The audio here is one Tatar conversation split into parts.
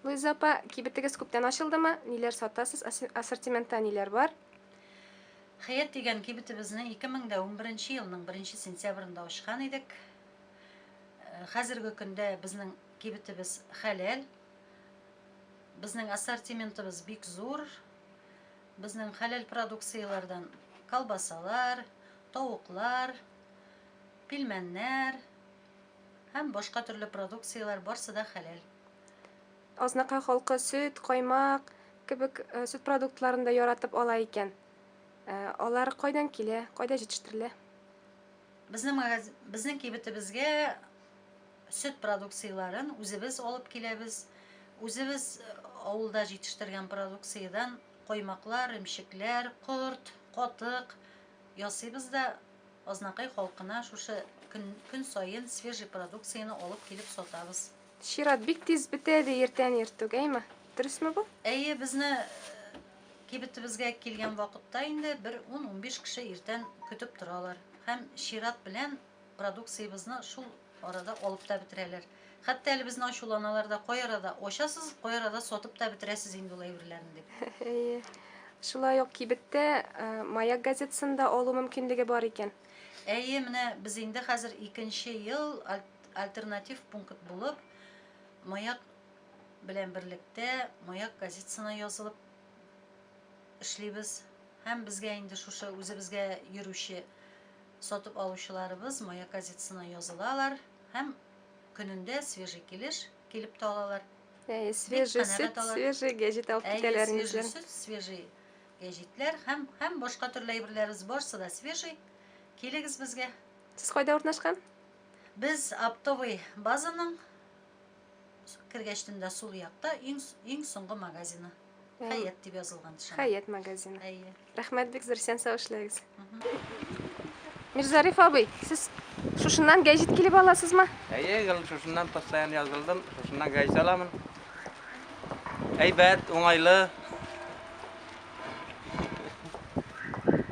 Луиза апа, кибетегез күптән ачылдымы? Ниләр сатасыз? Ассортиментта ниләр бар? Хаят дигән кибетебезне 2011 елның 1 сентябрында ачкан идек. Хәзерге көндә безнең кибетебез хәләл. Безнең ассортиментыбыз бик зур. Безнең хәләл продукцияләрдән колбасалар, тавыклар, пилмәннәр һәм башка төрле продукциялар барсы да хәләл. Азнакай халкы сөт, каймак кебек сөт продуктларын да яратып ала икән. Алар кайдан килә? Кайда җитештерелә? Безнең кибетебезгә сөт продукцияларын үзебез алып киләбез. Үзебез авылда җитештергән продукциядан каймаклар, имчекләр, корт, катык ясыйбыз да азнакай халкына шушы көн сайын свежий продукцияны алып килеп сатабыз. Шират бик тиз бетә ди иртән иртүк, әйме? Дөресме бу? Әйе, безне кибетебезгә килгән вакытта инде 10-15 кеше иртән көтеп торалар. Һәм шират белән продукциябызны шул арада алып та бетерәләр. Хәтта әле безне ачуланалар да, кай арада ачасыз, кай арада сатып та бетерәсез инде ул әйберләрне дип. Әйе. Шулай ук кибеттә Маяк газетасында алу мөмкинлеге бар икән. Әйе, менә без инде хәзер 2нче ел альтернатив пункт булып, Маяк белән берлектә Маяк газетасына язылып эшлибез. Һәм безгә инде шушы үзебезгә йөрүче сатып алучыларыбыз Маяк газетасына язылалар һәм көнендә свежий килеп та алалар. Әйе, свежий сөт, свежий гәҗит алып китәләр инде. Свежий сөт, свежий гәҗитләр һәм башка төрле әйберләребез барсы да свежий. Килегез безгә. Сез кайда урнашкан? Без оптовый базаның кергәчтендә сул якта иң соңгы магазины. Хаят дип язылган төшә. Хаят магазины. Әйе. Рәхмәт, бик зур сән сау эшләгез. Мирзариф абый, сез шушыннан гәҗит килеп аласызмы? Әйе, шушыннан постоянно язылдым, шушыннан гәҗит аламын. Әйбәт, уңайлы.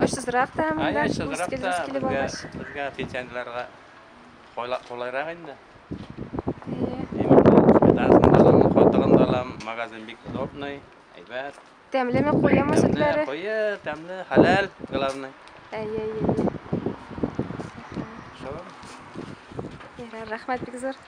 Ачсызрак та монда Ачсызрак та килеп алгач. безгә пенсионерларга колайрак инде. Магазин бик удобный, әйбәт. Тәмлеме, куемы сөтләре? Куе, тәмле, хәләл, главный. Әйе. Шо? Рәхмәт, бик зур.